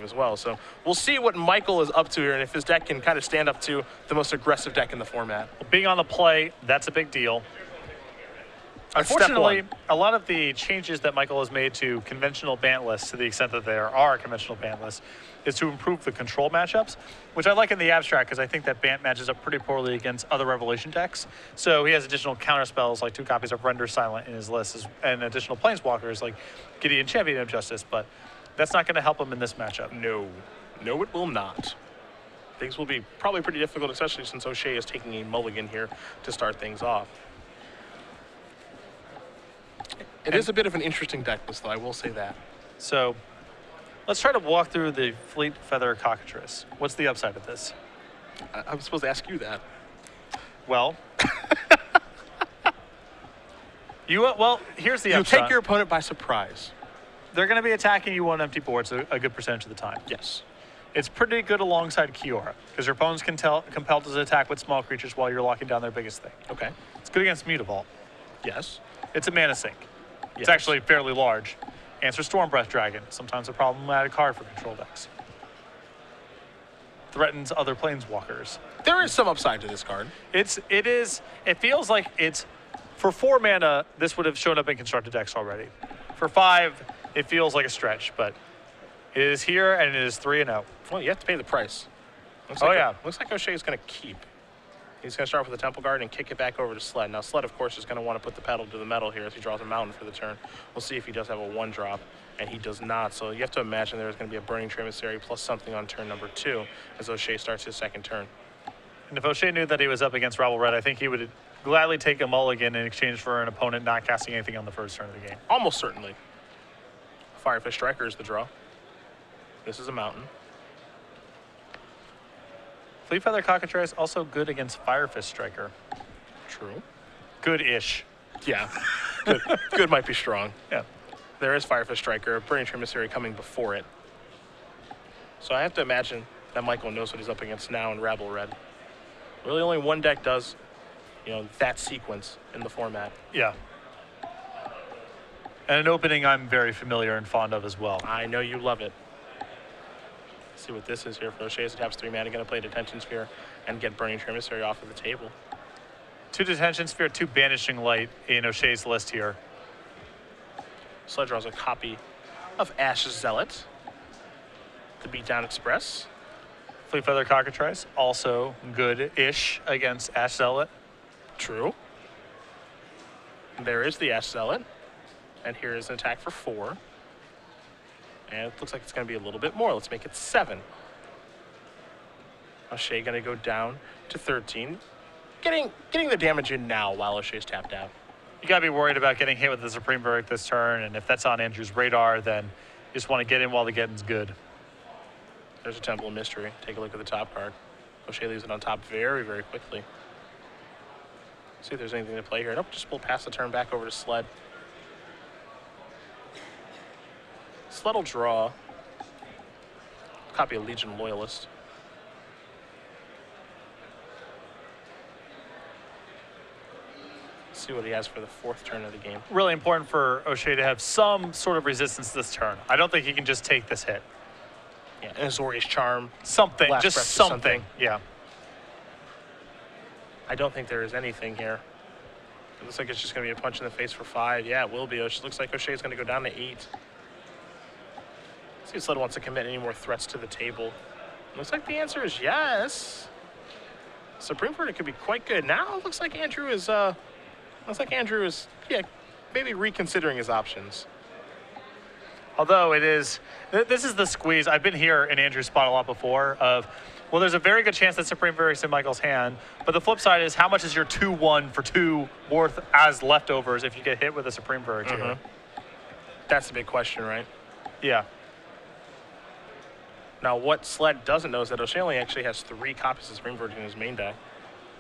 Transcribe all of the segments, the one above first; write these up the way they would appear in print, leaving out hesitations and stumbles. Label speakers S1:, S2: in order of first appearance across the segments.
S1: as well. So we'll see what Michael is up to here and if his deck can kind of stand up to the most aggressive deck in the format.
S2: Well, being on the play, that's a big deal. Unfortunately, a lot of the changes that Michael has made to conventional Bant lists, to the extent that there are conventional Bant lists, is to improve the control matchups, which I like in the abstract because I think that Bant matches up pretty poorly against other Revelation decks. So he has additional counter spells like 2 copies of Render Silent in his list and additional Planeswalkers like Gideon Champion of Justice, but that's not going to help him in this matchup.
S1: No, it will not. Things will be probably pretty difficult, especially since OShea is taking a mulligan here to start things off. It is a bit of an interesting deck list, though, I will say that.
S2: So let's try to walk through the Fleet Feather Cockatrice. What's the upside of this?
S1: I'm supposed to ask you that.
S2: Well, here's the upside.
S1: You take your opponent by surprise.
S2: They're going to be attacking you on empty boards a good percentage of the time.
S1: Yes.
S2: It's pretty good alongside Kiora, because your opponents can compelled to attack with small creatures while you're locking down their biggest thing.
S1: Okay.
S2: It's good against Mutavault.
S1: Yes.
S2: It's a mana sink.
S1: Yes.
S2: It's actually fairly large. Answer Stormbreath Dragon, sometimes a problematic card for control decks. Threatens other planeswalkers.
S1: There is some upside to this card.
S2: It feels like it's, for 4 mana, this would have shown up in constructed decks already. For 5, it feels like a stretch, but it is here and it is 3-0.
S1: Well, you have to pay the price. Looks like O'Shea is going to keep. He's going to start with the Temple Guard and kick it back over to Sledd. Now, Sledd, of course, is going to want to put the pedal to the metal here as he draws a mountain for the turn. We'll see if he does have a 1-drop, and he does not. So you have to imagine there's going to be a Burning Tremissary plus something on turn number 2 as O'Shea starts his second turn.
S2: And if O'Shea knew that he was up against Rabble Red, I think he would gladly take a mulligan in exchange for an opponent not casting anything on the first turn of the game.
S1: Almost certainly. Firefish Striker is the draw. This is a mountain.
S2: Fleet Feather Cockatrice also good against Firefist Striker.
S1: True.
S2: Good-ish.
S1: Yeah. Good. Good might be strong.
S2: Yeah.
S1: There is Firefist Striker, Burning Tremissary coming before it. So I have to imagine that Michael knows what he's up against now in Rabble Red. Really only one deck does, that sequence in the format.
S2: Yeah. And an opening I'm very familiar and fond of as well.
S1: I know you love it. See what this is here for O'Shea. He taps 3 mana, going to play Detention Sphere and get Burning Tremissary off of the table.
S2: 2 Detention Sphere, 2 Banishing Light in O'Shea's list here.
S1: Sledd draws a copy of Ash Zealot. The Beatdown Express.
S2: Fleet Feather Cockatrice, also good-ish against Ash Zealot.
S1: True. There is the Ash Zealot. And here is an attack for 4. And it looks like it's going to be a little bit more. Let's make it 7. O'Shea going to go down to 13. Getting the damage in now while O'Shea's tapped out.
S2: You got to be worried about getting hit with the Supreme Verdict this turn, and if that's on Andrew's radar, then you just want to get in while the getting's good.
S1: There's a Temple of Mystery. Take a look at the top card. O'Shea leaves it on top very, very quickly. See if there's anything to play here. Nope, just we'll pass the turn back over to Sledd. Sledd will draw a copy of Legion Loyalist. See what he has for the 4th turn of the game.
S2: Really important for O'Shea to have some sort of resistance this turn. I don't think he can just take this hit.
S1: Yeah, and Azorius Charm.
S2: Something, just something. Yeah.
S1: I don't think there is anything here. It looks like it's just going to be a punch in the face for 5. Yeah, it will be. It looks like O'Shea's going to go down to 8. See if Sledd wants to commit any more threats to the table. Looks like the answer is yes. Supreme Verdict could be quite good. Now it looks like Andrew is maybe reconsidering his options.
S2: Although this is the squeeze. I've been here in Andrew's spot a lot before of, well, there's a very good chance that Supreme Verdict's in Michael's hand, but the flip side is how much is your 2-1 for 2 worth as leftovers if you get hit with a Supreme Verdict here?
S1: That's the big question, right?
S2: Yeah.
S1: Now, what Sledd doesn't know is that O'Shea only actually has 3 copies of Supreme Verdict in his main deck,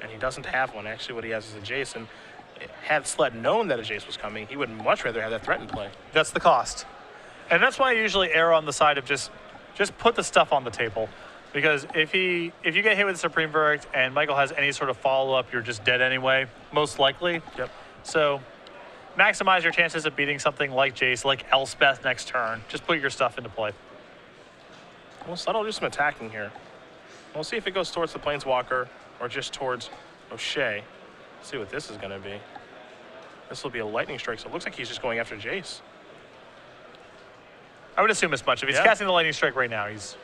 S1: and he doesn't have one. Actually, what he has is a Jace, and had Sledd known that a Jace was coming, he would much rather have that threat in play.
S2: That's the cost. And that's why I usually err on the side of just put the stuff on the table. Because if you get hit with Supreme Verdict and Michael has any sort of follow-up, you're just dead anyway, most likely.
S1: Yep.
S2: So maximize your chances of beating something like Jace, like Elspeth next turn. Just put your stuff into play.
S1: Well, Sledd will do some attacking here. We'll see if it goes towards the Planeswalker or just towards OShea. Let's see what this is going to be. This will be a lightning strike, so it looks like he's just going after Jace.
S2: I would assume as much. If he's casting the lightning strike right now, he's...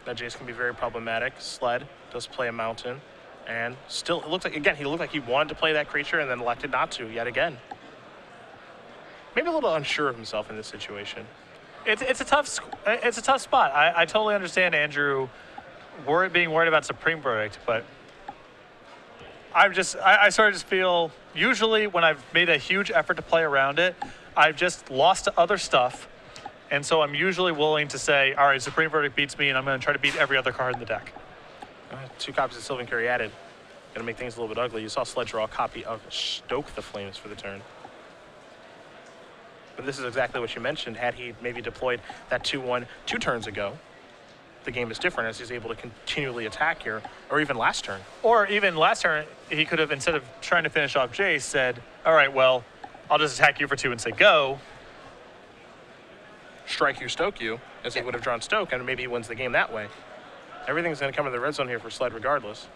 S1: That Jace can be very problematic. Sledd does play a mountain. And still, it looks like, again, he looked like he wanted to play that creature and then elected not to yet again. Maybe a little unsure of himself in this situation.
S2: It's a tough spot. I totally understand Andrew being worried about Supreme Verdict, but I sort of just feel, usually when I've made a huge effort to play around it, I've just lost to other stuff, and so I'm usually willing to say, all right, Supreme Verdict beats me, and I'm going to try to beat every other card in the deck.
S1: 2 copies of Sylvan Caryatid. Going to make things a little bit ugly. You saw Sledd draw a copy of Stoke the Flames for the turn. But this is exactly what you mentioned. Had he maybe deployed that 2/1 2 turns ago, the game is different as he's able to continually attack here, or even last turn.
S2: Or even last turn, he could have, instead of trying to finish off Jace, said, all right, well, I'll just attack you for 2 and say go.
S1: Strike you, stoke you, as he would have drawn Stoke, and maybe he wins the game that way. Everything's going to come in the red zone here for Sledd regardless.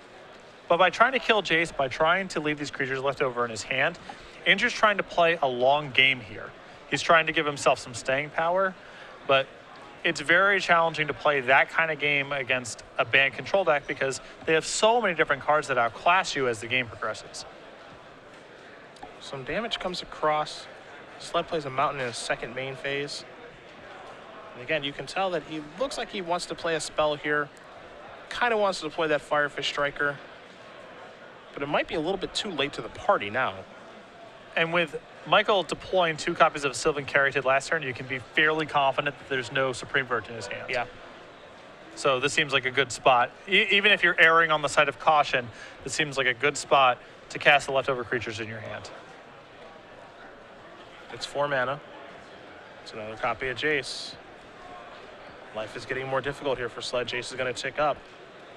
S2: But by trying to kill Jace, by trying to leave these creatures left over in his hand, Andrew's trying to play a long game here. He's trying to give himself some staying power, but it's very challenging to play that kind of game against a banned control deck because they have so many different cards that outclass you as the game progresses.
S1: Some damage comes across. Sledd plays a mountain in his second main phase. And again, you can tell that he looks like he wants to play a spell here. Kind of wants to deploy that Firefish Striker. But it might be a little bit too late to the party now.
S2: And with Michael deploying 2 copies of Sylvan Caryatid last turn, you can be fairly confident that there's no Supreme Verdict in his hand.
S1: Yeah.
S2: So this seems like a good spot. Even if you're erring on the side of caution, this seems like a good spot to cast the leftover creatures in your hand.
S1: It's 4 mana. It's another copy of Jace. Life is getting more difficult here for Sledd. Jace is going to tick up.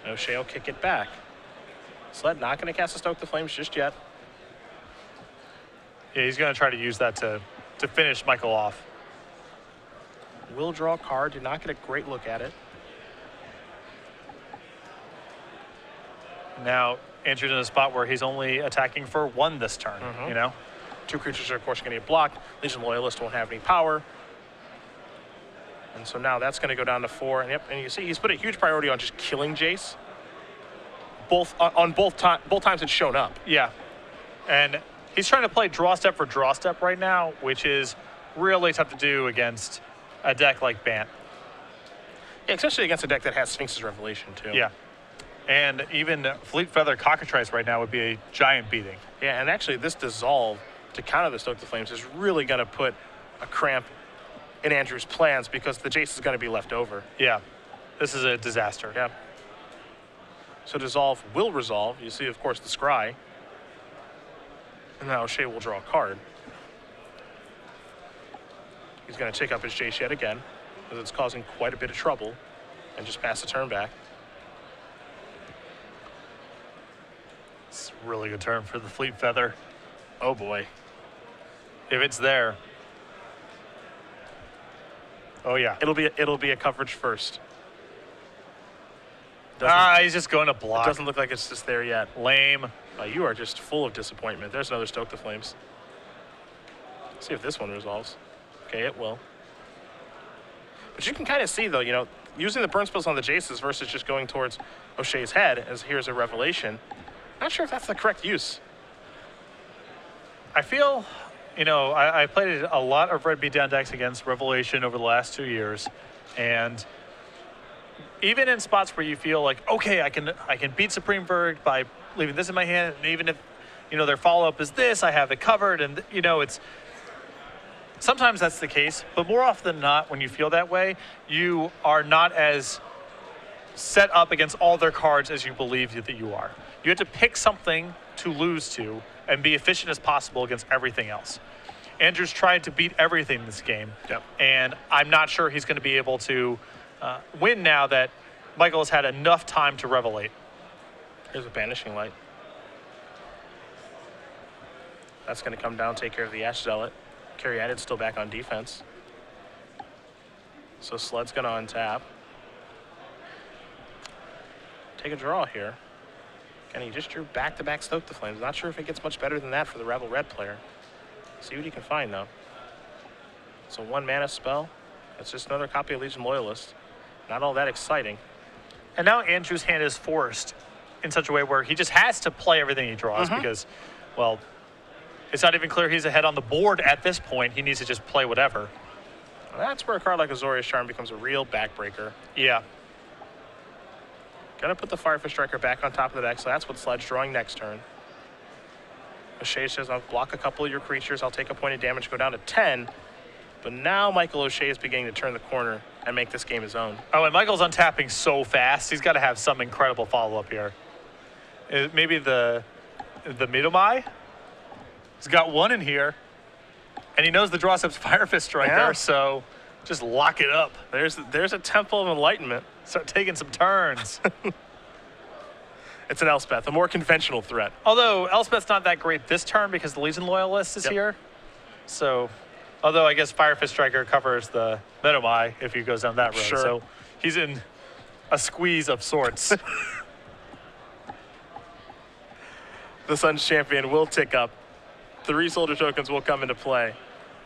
S1: OShea will kick it back. Sledd not going to cast a Stoke the Flames just yet.
S2: Yeah, he's going to try to use that to finish Michael off.
S1: Will draw a card. Did not get a great look at it.
S2: Now, Andrew's in a spot where he's only attacking for 1 this turn, you know?
S1: 2 creatures are, of course, going to get blocked. Legion Loyalist won't have any power. And so now that's going to go down to 4. And, and you see he's put a huge priority on just killing Jace. Both times it's shown up.
S2: Yeah. And he's trying to play draw step for draw step right now, which is really tough to do against a deck like Bant.
S1: Yeah, especially against a deck that has Sphinx's Revelation, too.
S2: Yeah. And even Fleet Feather Cockatrice right now would be a giant beating.
S1: Yeah, and actually this Dissolve to counter the Stoke the Flames is really going to put a cramp in Andrew's plans because the Jace is going to be left over.
S2: Yeah. This is a disaster.
S1: Yeah. So Dissolve will resolve. You see, of course, the Scry. And now OShea will draw a card. He's going to take up his Jace yet again, because it's causing quite a bit of trouble, and just pass the turn back.
S2: It's a really good turn for the Fleet Feather.
S1: Oh boy.
S2: If it's there. Oh yeah.
S1: It'll be a coverage first.
S2: He's just going to block.
S1: It doesn't look like it's just there yet.
S2: Lame.
S1: You are just full of disappointment. There's another Stoke the Flames. Let's see if this one resolves. Okay, it will. But you can kind of see, though, you know, using the burn spells on the Jaces versus just going towards OShea's head, as here's a Revelation. Not sure if that's the correct use.
S2: I feel, you know, I played a lot of red beatdown decks against Revelation over the last 2 years, and even in spots where you feel like, okay, I can beat Supreme Verdict by leaving this in my hand, and even if, you know, their follow-up is this, I have it covered, and, you know, it's sometimes that's the case, but more often than not, when you feel that way, you are not as set up against all their cards as you believe that you are. You have to pick something to lose to and be efficient as possible against everything else. Andrew's tried to beat everything in this game, and I'm not sure he's going to be able to win now that Michael has had enough time to revelate.
S1: Here's a Banishing Light. That's going to come down, take care of the Ash Zealot. Caryatid's still back on defense. So Sled's going to untap. Take a draw here. And he just drew back-to-back Stoke the Flames. Not sure if it gets much better than that for the Rebel Red player. See what he can find, though. So 1 mana spell. That's just another copy of Legion Loyalist. Not all that exciting.
S2: And now Andrew's hand is forced in such a way where he just has to play everything he draws because, well, it's not even clear he's ahead on the board at this point. He needs to just play whatever.
S1: That's where a card like Azorius Charm becomes a real backbreaker.
S2: Yeah.
S1: Gonna put the Firefish Striker back on top of the deck, so that's what Sled's drawing next turn. O'Shea says, I'll block a couple of your creatures, I'll take a point of damage, go down to 10. But now Michael O'Shea is beginning to turn the corner and make this game his own.
S2: Oh, and Michael's untapping so fast. He's got to have some incredible follow-up here. Maybe the Midomai? He's got 1 in here. And he knows the draw step's Firefist Striker, so just lock it up.
S1: There's a Temple of Enlightenment.
S2: Start taking some turns.
S1: It's an Elspeth, a more conventional threat.
S2: Although Elspeth's not that great this turn because the Legion Loyalist is here. So, although I guess Firefist Striker covers the Midomai if he goes down that road.
S1: Sure.
S2: So he's in a squeeze of sorts.
S1: The Sun's Champion will tick up. 3 soldier tokens will come into play.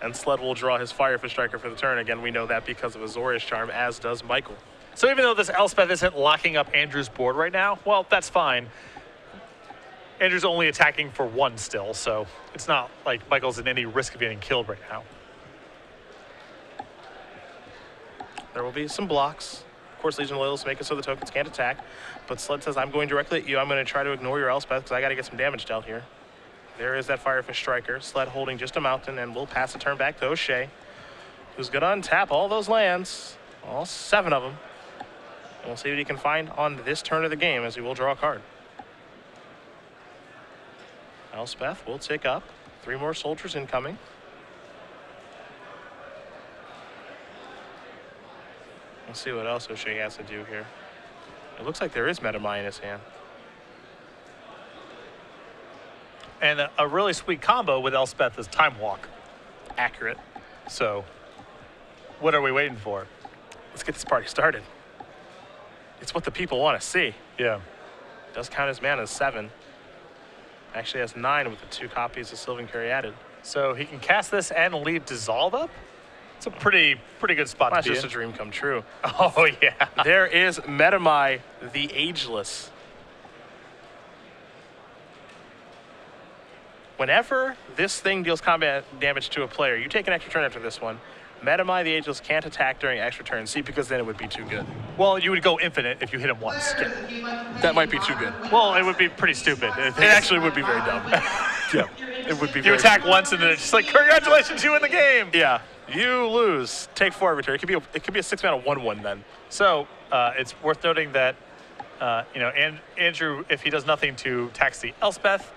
S1: And Sledd will draw his Firefish Striker for the turn. Again, we know that because of Azorius Charm, as does Michael.
S2: So even though this Elspeth isn't locking up Andrew's board right now, well, that's fine. Andrew's only attacking for 1 still, so it's not like Michael's in any risk of getting killed right now.
S1: There will be some blocks. Of course, Legion Loyalists make it so the tokens can't attack. But Sledd says, I'm going directly at you. I'm going to try to ignore your Elspeth because I got to get some damage dealt here. There is that Firefish Striker. Sledd holding just a mountain, and we'll pass the turn back to O'Shea, who's going to untap all those lands, all 7 of them. And we'll see what he can find on this turn of the game as he will draw a card. Elspeth will tick up. 3 more soldiers incoming. Let's see what else O'Shea has to do here. It looks like there is Midomai in his hand.
S2: And a really sweet combo with Elspeth is Time Walk.
S1: Accurate.
S2: So, what are we waiting for?
S1: Let's get this party started. It's what the people want to see.
S2: Yeah.
S1: Does count his mana as 7. Actually has 9 with the 2 copies of Sylvan Caryatid.
S2: So he can cast this and leave Dissolve up? It's a pretty good spot
S1: That's
S2: to be
S1: just
S2: in.
S1: a dream come true.
S2: Oh, yeah.
S1: There is Midomai, the Ageless. Whenever this thing deals combat damage to a player, you take an extra turn after this one. Midomai, the Ageless, can't attack during extra turn. See, because then it would be too good.
S2: Well, you would go infinite if you hit him once.
S1: That might be too good.
S2: Well, it would be pretty stupid.
S1: It actually would be very dumb. Yeah, it would be
S2: You
S1: very
S2: attack once and then it's just like, congratulations, you win the game.
S1: Yeah, you lose. Take 4 every turn. It could be a 6 mana 1/1 then.
S2: So it's worth noting that Andrew, if he does nothing to tax the Elspeth,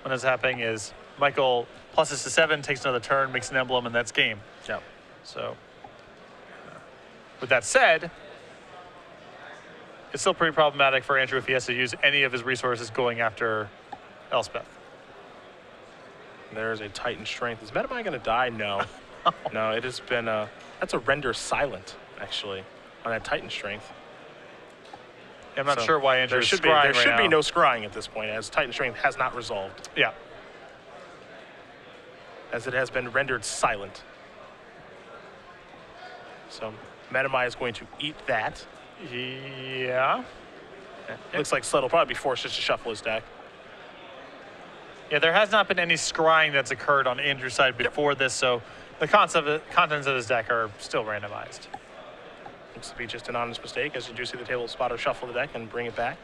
S2: when that's happening is Michael pluses to 7, takes another turn, makes an emblem, and that's game.
S1: Yeah.
S2: So with that said, it's still pretty problematic for Andrew if he has to use any of his resources going after Elspeth.
S1: There's a Titan Strength. Is Midomai going to die? No. No, it has been that's a Render Silent, actually, on that Titan Strength.
S2: I'm not sure why Andrew is scrying right now.
S1: There should be no scrying at this point, as Titan Strength has not resolved.
S2: Yeah.
S1: As it has been rendered silent. So Midomai is going to eat that.
S2: Yeah.
S1: Looks like Sledd will probably be forced just to shuffle his deck.
S2: Yeah, there has not been any scrying that's occurred on Andrew's side before this, so the contents of his deck are still randomized.
S1: Looks to be just an honest mistake, as you do see the table spotter shuffle the deck and bring it back.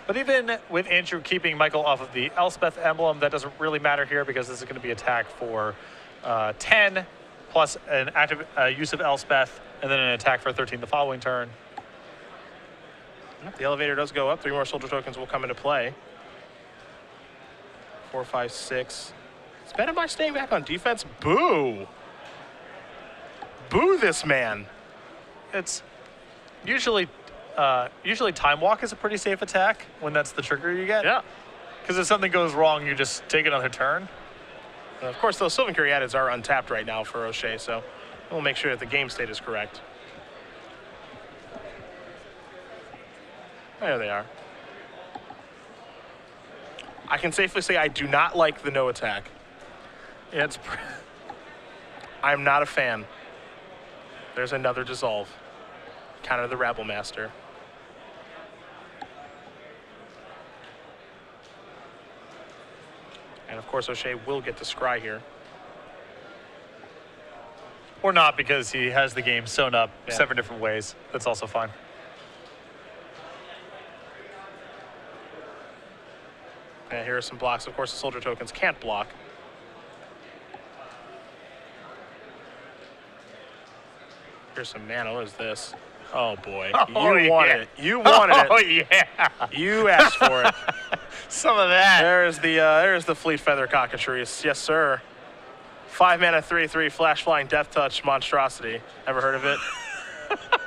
S2: But even with Andrew keeping Michael off of the Elspeth emblem, that doesn't really matter here because this is going to be attack for 10 plus an active use of Elspeth and then an attack for 13 the following turn.
S1: The elevator does go up. 3 more soldier tokens will come into play. 4, 5, 6. Is Midomai staying back on defense? Boo! Boo this man!
S2: It's usually Time Walk is a pretty safe attack when that's the trigger you get.
S1: Yeah.
S2: Because if something goes wrong, you just take another turn.
S1: Of course, those Sylvan Caryatids are untapped right now for O'Shea, so we'll make sure that the game state is correct. There they are. I can safely say I do not like the no attack.
S2: Yeah, it's.
S1: I'm not a fan. There's another dissolve. Counter the Rabble Master. And of course, OShea will get to scry here.
S2: Or not, because he has the game sewn up 7 different ways. That's also fine.
S1: And here are some blocks. Of course, the soldier tokens can't block. Here's some mana. What is this? Oh, boy. You wanted it. You wanted it.
S2: Oh, yeah.
S1: You asked for it.
S2: Some of that.
S1: There's the Fleet Feather Cockatrice. Yes, sir. 5 mana, 3/3 flash flying death touch monstrosity. Ever heard of it?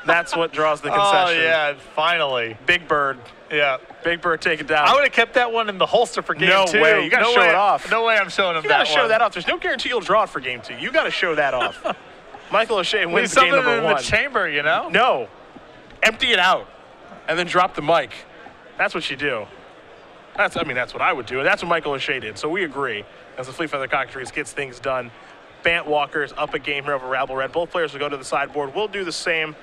S1: That's what draws the concession.
S2: Oh, yeah, finally.
S1: Big Bird.
S2: Yeah.
S1: Big Bird, take it down.
S2: I would have kept that one in the holster for game 2.
S1: No way. You got to show it off.
S2: No way I'm showing him that one.
S1: You got to show that off. There's no guarantee you'll draw it for game 2. You got to show that off. Michael OShea wins game number 1.
S2: In the chamber, you know?
S1: No. Empty it out and then drop the mic. That's what you do. That's what I would do. And that's what Michael OShea did. So we agree. As the Fleet Feather Cockatrice gets things done. Bant Walker's up a game here over Rabble Red. Both players will go to the sideboard. We'll do the same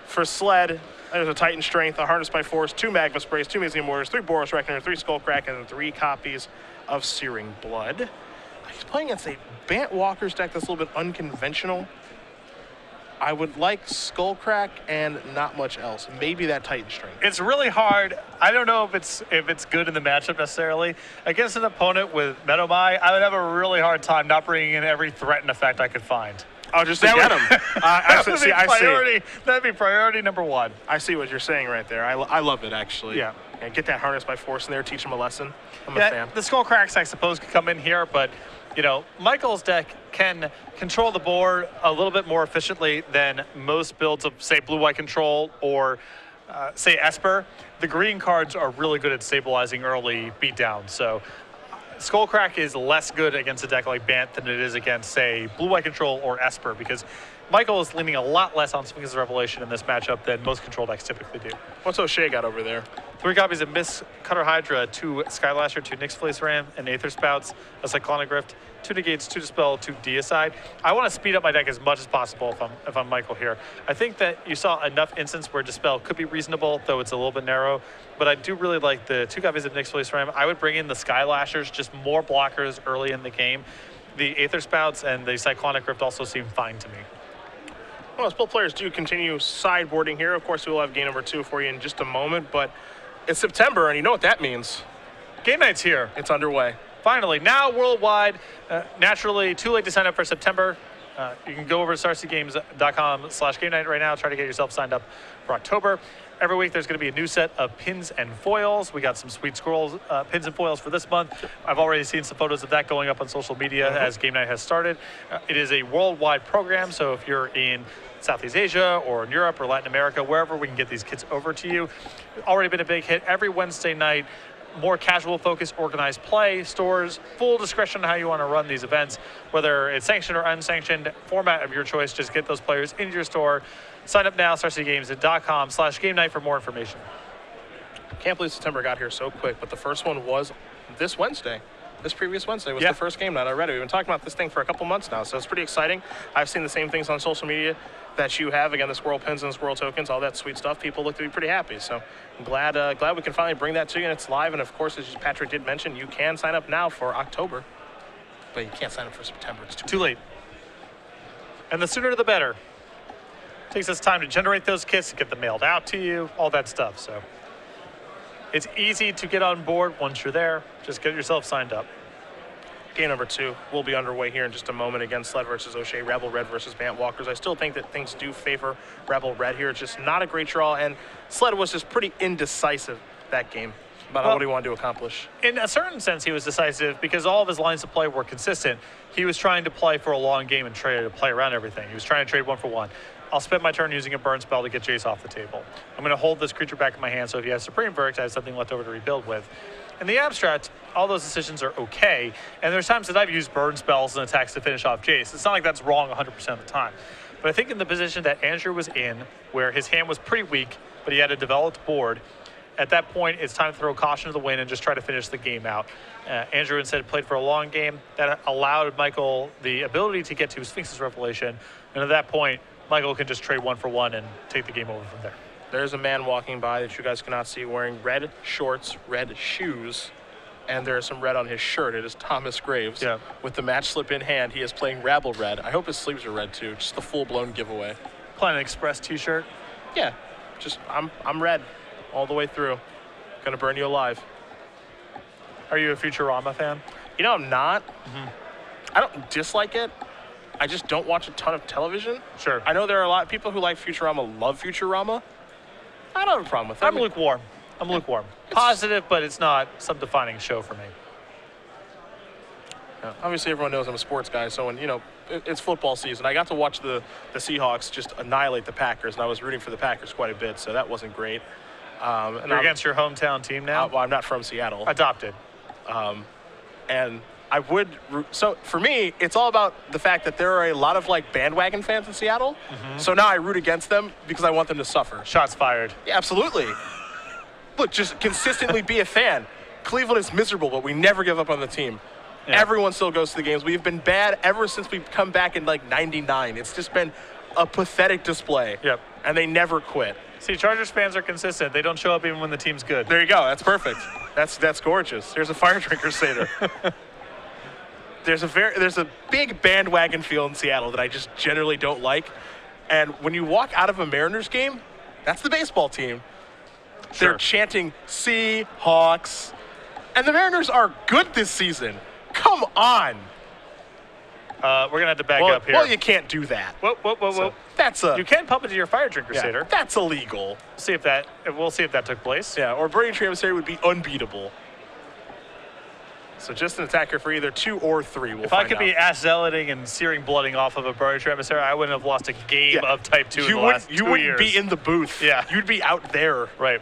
S1: for Sledd. There's a Titan Strength, a Harness by Force, 2 Magma Sprays, 2 Museum Mortars, 3 Boros Reckoner, 3 Skullcrack, and 3 copies of Searing Blood. He's playing against a Bant Walker's deck that's a little bit unconventional. I would like Skullcrack and not much else. Maybe that Titan Strength.
S2: It's really hard. I don't know if it's good in the matchup necessarily. Against an opponent with Medomai, I would have a really hard time not bringing in every threat and effect I could find.
S1: Oh, just to get him. I see.
S2: That'd be priority number 1.
S1: I see what you're saying right there. I love it, actually.
S2: Yeah.
S1: Get that Harness by Force in there, teach him a lesson. I'm a fan.
S2: The Skullcracks, I suppose, could come in here, but you know, Michael's deck can control the board a little bit more efficiently than most builds of, say, blue-white control or, say, Esper. The green cards are really good at stabilizing early beatdown. So Skullcrack is less good against a deck like Bant than it is against, say, blue-white control or Esper, because Michael is leaning a lot less on Sphinx's Revelation in this matchup than most control decks typically do.
S1: What's OShea got over there?
S2: 3 copies of Miss Cutter Hydra, 2 Skylasher, 2 Nyx Fleece Ram, an Aether Spouts, a Cyclonic Rift, 2 Negates, 2 Dispel, 2 Deicide. I want to speed up my deck as much as possible if I'm Michael here. I think that you saw enough instance where Dispel could be reasonable, though it's a little bit narrow. But I do really like the 2 copies of Nyx Fleece Ram. I would bring in the Skylashers, just more blockers early in the game. The Aether Spouts and the Cyclonic Rift also seem fine to me.
S1: Well, as both players do continue sideboarding here, of course, we will have game number 2 for you in just a moment, but it's September, and you know what that means.
S2: Game night's here.
S1: It's underway.
S2: Finally, now worldwide. Naturally, too late to sign up for September. You can go over to starcgames.com/game night right now. Try to get yourself signed up for October. Every week there's going to be a new set of pins and foils. We got some sweet scrolls, pins and foils for this month. I've already seen some photos of that going up on social media as game night has started. It is a worldwide program, so if you're in Southeast Asia or in Europe or Latin America, wherever we can get these kits over to you. Already been a big hit every Wednesday night. More casual focus, organized play, stores, full discretion on how you want to run these events, whether it's sanctioned or unsanctioned, format of your choice. Just get those players into your store. Sign up now, starcgames.com/game night for more information.
S1: Can't believe September got here so quick, but the first one was this Wednesday. This previous Wednesday was the first game night already. We've been talking about this thing for a couple months now, so it's pretty exciting. I've seen the same things on social media that you have. Again, the squirrel pins and the squirrel tokens, all that sweet stuff. People look to be pretty happy. So I'm glad we can finally bring that to you, and it's live. And of course, as Patrick did mention, you can sign up now for October, but you can't sign up for September. It's too late.
S2: And the sooner the better. It takes us time to generate those kits, to get them mailed out to you, all that stuff. So it's easy to get on board once you're there. Just get yourself signed up.
S1: Game number 2 will be underway here in just a moment against Sledd versus OShea, Rabble Red versus Bant Walkers. I still think that things do favor Rabble Red here. It's just not a great draw, and Sledd was just pretty indecisive that game about what he wanted to accomplish.
S2: In a certain sense, he was decisive because all of his lines of play were consistent. He was trying to play for a long game and try to play around everything. He was trying to trade 1 for 1. I'll spend my turn using a burn spell to get Jace off the table. I'm going to hold this creature back in my hand, so if he has Supreme Verdict, I have something left over to rebuild with. In the abstract, all those decisions are okay, and there's times that I've used burn spells and attacks to finish off Jace. It's not like that's wrong 100% of the time. But I think in the position that Andrew was in, where his hand was pretty weak, but he had a developed board, at that point, it's time to throw caution to the wind and just try to finish the game out. Andrew instead played for a long game. That allowed Michael the ability to get to Sphinx's Revelation. And at that point, Michael can just trade 1 for 1 and take the game over from there.
S1: There's a man walking by that you guys cannot see wearing red shorts, red shoes, and there's some red on his shirt. It is Thomas Graves.
S2: Yeah.
S1: With the match slip in hand, he is playing Rabble Red. I hope his sleeves are red too, just the full-blown giveaway.
S2: Planet Express t-shirt.
S1: Yeah, just I'm red all the way through. Gonna burn you alive.
S2: Are you a Futurama fan?
S1: You know, I'm not. I don't dislike it. I just don't watch a ton of television.
S2: Sure.
S1: I know there are a lot of people who like Futurama, love Futurama. I don't have a problem with it.
S2: I'm lukewarm. I'm lukewarm. Positive, but it's not some defining show for me.
S1: Yeah, obviously, everyone knows I'm a sports guy, so when, it's football season. I got to watch the Seahawks just annihilate the Packers, and I was rooting for the Packers quite a bit, so that wasn't great.
S2: And you're against your hometown team now?
S1: Well, I'm not from Seattle.
S2: Adopted.
S1: And I would so for me, it's all about the fact that there are a lot of bandwagon fans in Seattle. So now I root against them because I want them to suffer.
S2: Shots fired.
S1: Yeah, absolutely. Look, just consistently be a fan. Cleveland is miserable, but we never give up on the team. Yeah. Everyone still goes to the games. We've been bad ever since we've come back in '99. It's just been a pathetic display.
S2: Yep.
S1: And they never quit.
S2: See, Chargers fans are consistent. They don't show up even when the team's good.
S1: There you go. That's perfect. That's gorgeous. There's a fire drinker Seder. There's a big bandwagon feel in Seattle that I just generally don't like. And when you walk out of a Mariners game, that's the baseball team.
S2: Sure.
S1: They're chanting Seahawks. And the Mariners are good this season. Come on.
S2: We're going to have to back up here.
S1: Well, you can't do that.
S2: Whoa.
S1: So
S2: you can pump it to your fire drinker, Seder.
S1: That's illegal.
S2: We'll see if that took place.
S1: Yeah, or Burning Tree Emissary would be unbeatable. So just an attacker for either 2 or 3.
S2: If I could be ass zealoting and searing blooding off of a Burning Tree Emissary, I wouldn't have lost a game of Type 2 in the last 2 years.
S1: You wouldn't be in the booth.
S2: Yeah.
S1: You'd be out there.
S2: Right.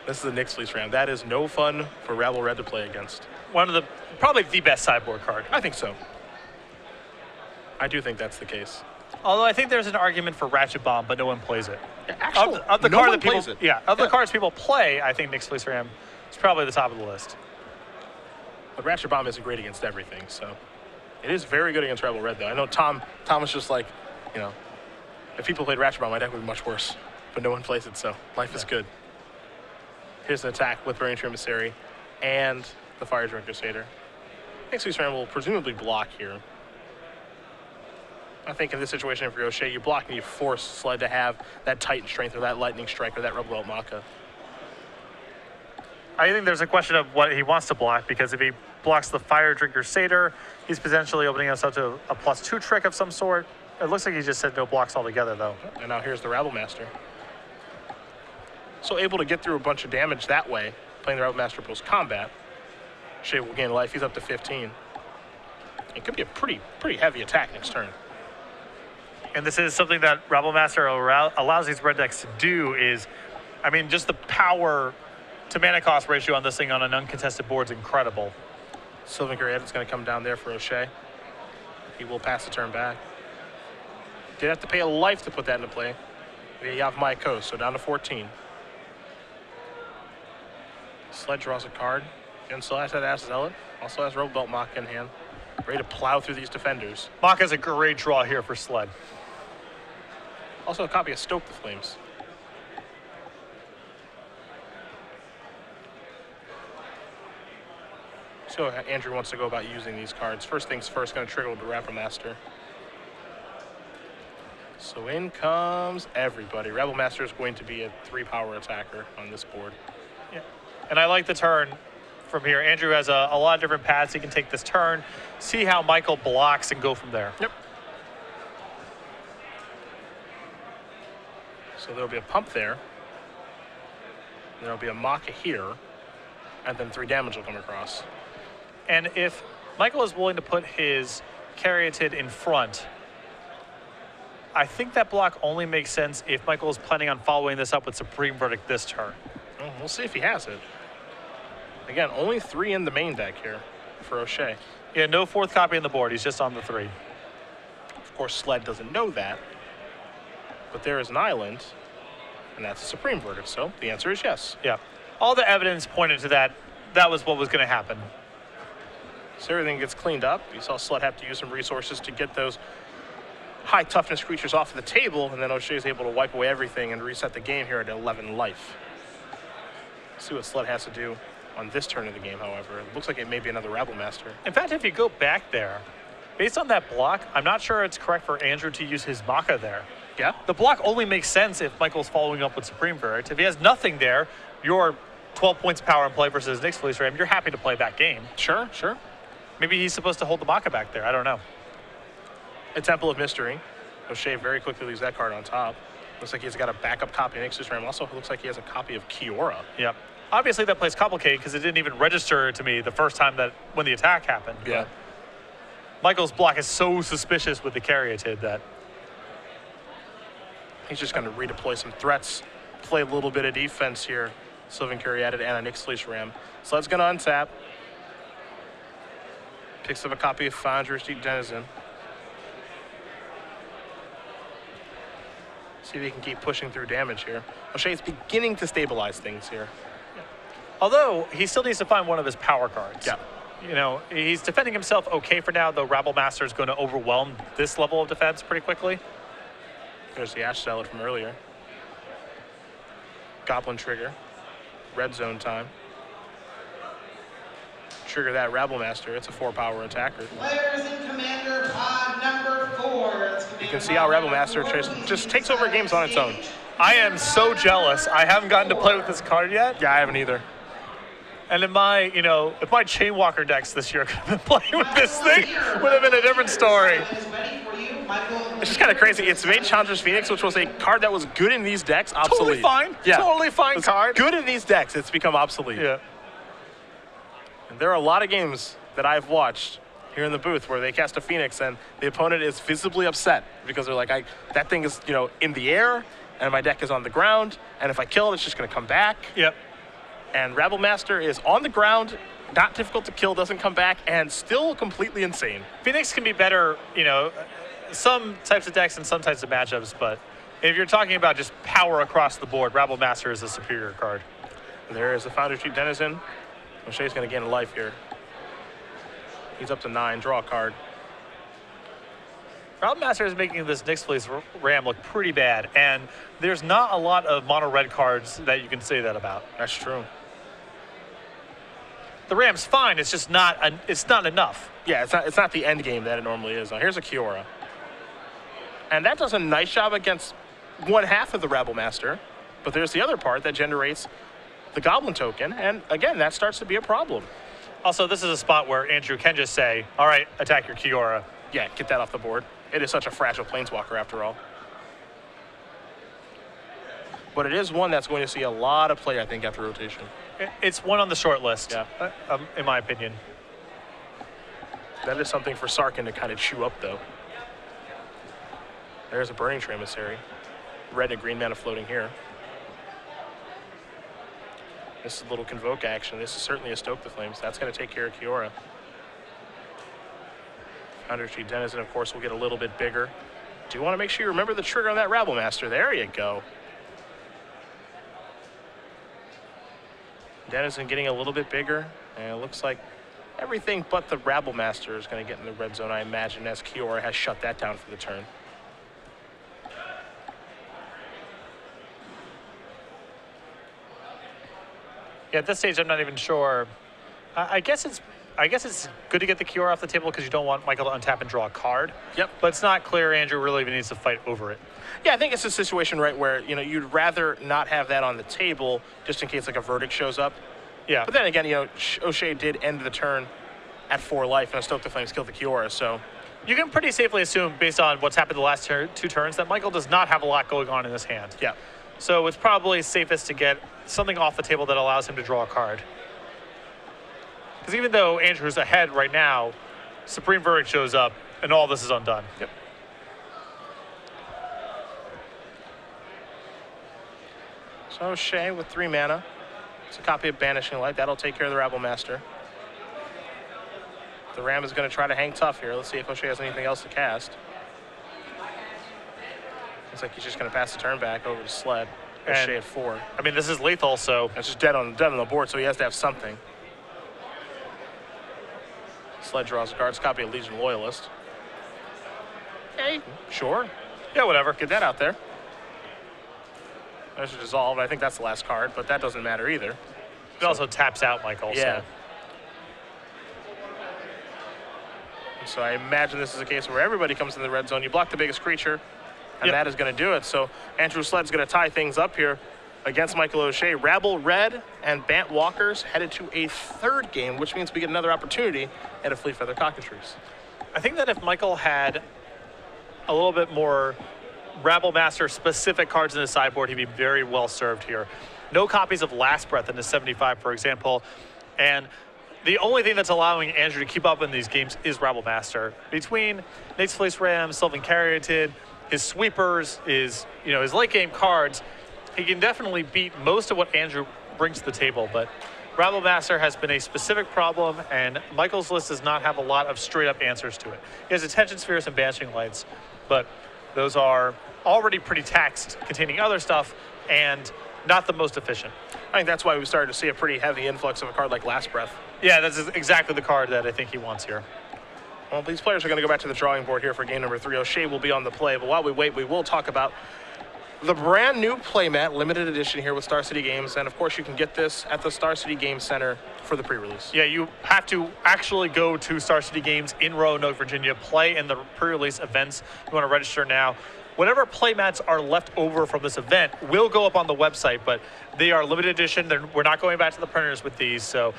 S1: This is the Knicks Fleece round. That is no fun for Rabble Red to play against.
S2: Probably the best sideboard card.
S1: I think so. I do think that's the case.
S2: Although I think there's an argument for Ratchet Bomb, but no one plays it.
S1: Yeah, actually,
S2: of the
S1: no
S2: card
S1: one
S2: that people,
S1: plays it.
S2: Yeah, the cards people play, I think Knicks Fleece Ram is probably the top of the list.
S1: But Ratchet Bomb isn't great against everything, so it is very good against Rabble Red, though. I know Tom was just like, if people played Ratchet Bomb, my deck would be much worse. But no one plays it, so life is good. Here's an attack with Burning Tree Emissary and the Fire Drinker Seder. Knicks Fleece Ram will presumably block here. I think in this situation for OShea, you block and you force Sledd to have that Titan Strength or that Lightning Strike or that Rebel Belt Maka.
S2: I think there's a question of what he wants to block, because if he blocks the Fire Drinker Seder, he's potentially opening us up to a +2 trick of some sort. It looks like he just said no blocks altogether, though.
S1: And now here's the Rabble Master. So able to get through a bunch of damage that way, playing the Rabble Master post-combat. Shea will gain life. He's up to 15. It could be a pretty heavy attack next turn.
S2: And this is something that Rabble Master allows these red decks to do is, just the power to mana cost ratio on this thing on an uncontested board is incredible.
S1: Sylvan Courier is going to come down there for OShea. He will pass the turn back. Did have to pay a life to put that into play. You have my coast, so down to 14. Sledd draws a card. And still has that Ass Zealot. Also has Rebel Belt Maka in hand. Ready to plow through these defenders.
S2: Maka's a great draw here for Sledd.
S1: Also a copy of Stoke the Flames. So Andrew wants to go about using these cards. First things first, going to trigger with the Rabble Master. So in comes everybody. Rabble Master is going to be a 3-power attacker on this board.
S2: Yeah, and I like the turn from here. Andrew has a lot of different paths. He can take this turn, see how Michael blocks, and go from there.
S1: Yep. So there'll be a pump there. There'll be a Maka here. And then 3 damage will come across.
S2: And if Michael is willing to put his Caryatid in front, I think that block only makes sense if Michael is planning on following this up with Supreme Verdict this turn.
S1: Well, we'll see if he has it. Again, only 3 in the main deck here for OShea.
S2: Yeah, no 4th copy on the board. He's just on the 3.
S1: Of course, Sledd doesn't know that. But there is an island. And that's a supreme verdict, so the answer is yes.
S2: Yeah. All the evidence pointed to that. That was what was going to happen.
S1: So everything gets cleaned up. You saw Sledd have to use some resources to get those high toughness creatures off of the table, and then OShea is able to wipe away everything and reset the game here at 11 life. Let's see what Sledd has to do on this turn of the game, however. It looks like it may be another Rabble Master.
S2: In fact, if you go back there, based on that block, I'm not sure it's correct for Andrew to use his Maka there.
S1: Yeah?
S2: The block only makes sense if Michael's following up with Supreme Verdict. If he has nothing there, you're 12 points of power in play versus Nyx Fleece Ram, you're happy to play that game.
S1: Sure, sure.
S2: Maybe he's supposed to hold the Maka back there. I don't know.
S1: A Temple of Mystery. OShea very quickly leaves that card on top. Looks like he's got a backup copy of Nyx Fleece Ram. Also looks like he has a copy of Kiora.
S2: Yep. Obviously, that plays complicated because it didn't even register to me the first time that when the attack happened.
S1: Yeah.
S2: But Michael's block is so suspicious with the Caryatid that
S1: he's just going to redeploy some threats, play a little bit of defense here. Sylvan Caryatid and a Nyx Fleece Ram. Sled's going to untap. Picks up a copy of Founder's Deep Denizen. See if he can keep pushing through damage here. OShea is beginning to stabilize things here.
S2: although he still needs to find one of his power cards.
S1: Yeah.
S2: You know, he's defending himself okay for now, though Rabble Master is going to overwhelm this level of defense pretty quickly.
S1: There's the Ash Salad from earlier. Goblin trigger. Red zone time. Trigger that Rabble Master. It's a 4-power attacker.
S3: Players in Commander Pod number 4.
S1: You can see how Rabble Master just takes over games on its own.
S2: I am so jealous. I haven't gotten to play with this card yet.
S1: Yeah, I haven't either.
S2: And in my, you know, if my Chainwalker decks this year could have been playing with this thing, would have been a different story.
S1: It's just kind of crazy. It's made Chandra's Phoenix, which was a card that was good in these decks, obsolete.
S2: Totally fine.
S1: Yeah.
S2: Totally fine card.
S1: Good in these decks, it's become obsolete.
S2: Yeah.
S1: And there are a lot of games that I've watched here in the booth where they cast a Phoenix and the opponent is visibly upset because they're like, that thing is, you know, in the air and my deck is on the ground, and if I kill it, it's just going to come back.
S2: Yep.
S1: And Rabble Master is on the ground, not difficult to kill, doesn't come back, and still completely insane.
S2: Phoenix can be better, you know, some types of decks and some types of matchups, but if you're talking about just power across the board, Rabble Master is a superior card.
S1: There is the Founder's Deep Denizen. OShea's going to gain a life here. He's up to 9, draw a card.
S2: Rabble Master is making this Nyx Fleece Ram look pretty bad, and there's not a lot of mono red cards that you can say that about.
S1: That's true.
S2: The Ram's fine, it's just not, it's not enough.
S1: Yeah, it's not the end game that it normally is. Now, here's a Kiora. And that does a nice job against one half of the Rabble Master, but there's the other part that generates the Goblin token, and again, that starts to be a problem.
S2: Also, this is a spot where Andrew can just say, all right, attack your Kiora.
S1: Yeah, get that off the board. It is such a fragile Planeswalker after all. But it is one that's going to see a lot of play, I think, after rotation.
S2: It's one on the short list,
S1: yeah.
S2: In my opinion.
S1: That is something for Sarkin to kind of chew up, though. There's a Burning Tree Emissary. Red and green mana floating here. This is a little Convoke action. This is certainly a Stoke the Flames. That's going to take care of Kiora. Founder's Deep Denizen, of course, will get a little bit bigger. Do you want to make sure you remember the trigger on that Rabble Master? There you go. Denizen getting a little bit bigger, and it looks like everything but the Rabble Master is going to get in the red zone, I imagine, as Kiora has shut that down for the turn.
S2: Yeah, at this stage, I'm not even sure. I guess it's good to get the Kiora off the table because you don't want Michael to untap and draw a card.
S1: Yep.
S2: But it's not clear Andrew really even needs to fight over it.
S1: Yeah, I think it's a situation, right, where, you know, you'd rather not have that on the table just in case, like, a verdict shows up.
S2: Yeah.
S1: But then again, you know, OShea did end the turn at 4 life, and a Stoke the Flames killed the Kiora, so.
S2: You can pretty safely assume, based on what's happened the last 2 turns, that Michael does not have a lot going on in his hand.
S1: Yeah.
S2: So it's probably safest to get something off the table that allows him to draw a card. Because even though Andrew's ahead right now, Supreme Verdict shows up, and all this is undone.
S1: Yep. So OShea with 3 mana. It's a copy of Banishing Light. That'll take care of the Rabble Master. The Ram is going to try to hang tough here. Let's see if OShea has anything else to cast. Looks like he's just going to pass the turn back over to Sledd. O'Shea at 4.
S2: I mean, this is lethal, so
S1: That's just dead on the board, so he has to have something. Sledd draws a cards copy of Legion Loyalist. Okay, sure.
S2: yeah, whatever.
S1: Get that out there. There's a dissolve. I think that's the last card, but that doesn't matter either.
S2: It also taps out, Michael.
S1: Yeah.
S2: So.
S1: So I imagine this is a case where everybody comes in the red zone. You block the biggest creature, and that is going to do it. So Andrew Sledd's going to tie things up here against Michael O'Shea. Rabble Red and Bant Walkers headed to a third game, which means we get another opportunity at a Fleet Feather Cockatrice.
S2: I think that if Michael had a little bit more Rabble Master specific cards in his sideboard, he'd be very well served here. No copies of Last Breath in his 75, for example. And the only thing that's allowing Andrew to keep up in these games is Rabble Master. Between Nate's Fleece Ram, Sylvan Caryatid, his sweepers, his late game cards, he can definitely beat most of what Andrew brings to the table. But Rabble Master has been a specific problem, and Michael's list does not have a lot of straight up answers to it. He has Attention Spheres and Banishing Lights, but those are already pretty taxed, containing other stuff, and not the most efficient.
S1: I think that's why we started to see a pretty heavy influx of a card like Last Breath.
S2: Yeah, that's exactly the card that I think he wants here.
S1: Well, these players are going to go back to the drawing board here for game number 3. O'Shea will be on the play, but while we wait, we will talk about the brand new playmat, limited edition here with Star City Games, and of course you can get this at the Star City Games Center for the pre-release.
S2: Yeah, you have to actually go to Star City Games in Roanoke, Virginia, play in the pre-release events. You want to register now. Whatever playmats are left over from this event will go up on the website, but they are limited edition. We're not going back to the printers with these. So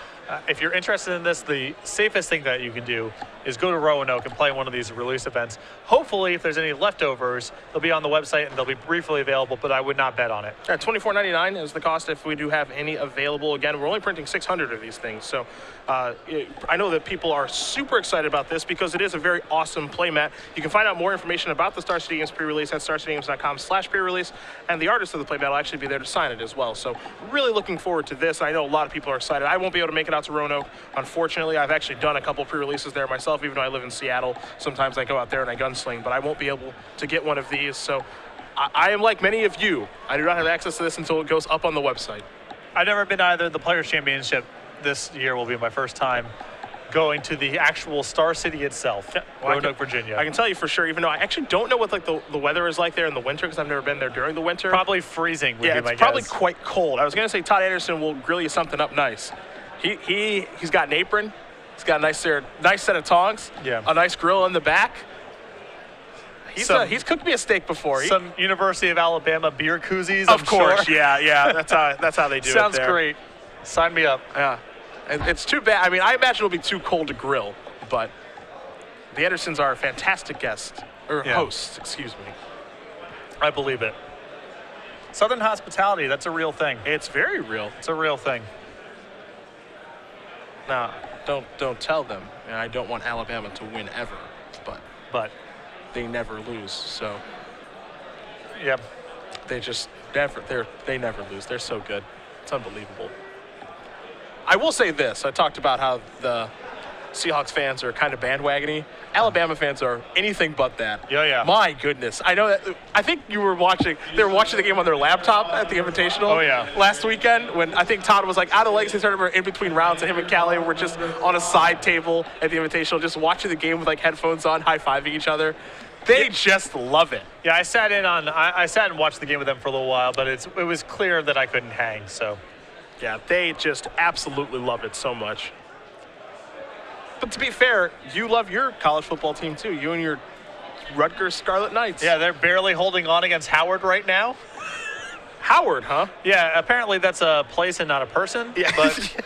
S2: if you're interested in this, the safest thing that you can do is go to Roanoke and play one of these release events. Hopefully, if there's any leftovers, they'll be on the website and they'll be briefly available, but I would not bet on it.
S1: Yeah, $24.99 is the cost if we do have any available. Again, we're only printing 600 of these things. So I know that people are super excited about this because it is a very awesome playmat. You can find out more information about the Star City Games pre-release at starcitygames.com/pre-release, and the artist of the playmat will actually be there to sign it as well. So really looking forward to this. I know a lot of people are excited. I won't be able to make it out to Roanoke, unfortunately. I've actually done a couple pre-releases there myself, even though I live in Seattle. Sometimes I go out there and I gunsling, but I won't be able to get one of these. So I am like many of you. I do not have access to this until it goes up on the website.
S2: I've never been either. The Players' Championship this year will be my first time going to the actual Star City itself, Roanoke, Virginia.
S1: I can tell you for sure, even though I actually don't know what like the weather is like there in the winter because I've never been there during the winter.
S2: Probably freezing would be my guess.
S1: It's probably quite cold. I was going to say Todd Anderson will grill you something up nice. He's got an apron. He's got a nice set of tongs. Yeah. A nice grill in the back. He's cooked me a steak before.
S2: Some University of Alabama beer koozies.
S1: Of course, sure. Yeah. That's how they do it.
S2: Sounds great. Sign me up.
S1: Yeah. It's too bad. I mean, I imagine it'll be too cold to grill, but the Andersons are a fantastic hosts, excuse me.
S2: I believe it. Southern hospitality, that's a real thing.
S1: It's very real.
S2: It's a real thing.
S1: Now, don't tell them. I don't want Alabama to win ever, but they never lose. So,
S2: yep.
S1: They never lose. They're so good. It's unbelievable. I will say this. I talked about how the Seahawks fans are kind of bandwagony. Alabama fans are anything but that.
S2: Yeah.
S1: My goodness. I know that. I think they were watching the game on their laptop at the Invitational last weekend when I think Todd was like out of legacy tournament in between rounds, and him and Callie were just on a side table at the Invitational just watching the game with like headphones on, high-fiving each other. They just love it.
S2: Yeah, I sat and watched the game with them for a little while, but it was clear that I couldn't hang, so.
S1: Yeah, they just absolutely love it so much. But to be fair, you love your college football team too. You and your Rutgers Scarlet Knights.
S2: Yeah, they're barely holding on against Howard right now.
S1: Howard, huh?
S2: Yeah, apparently that's a place and not a person. Yeah. But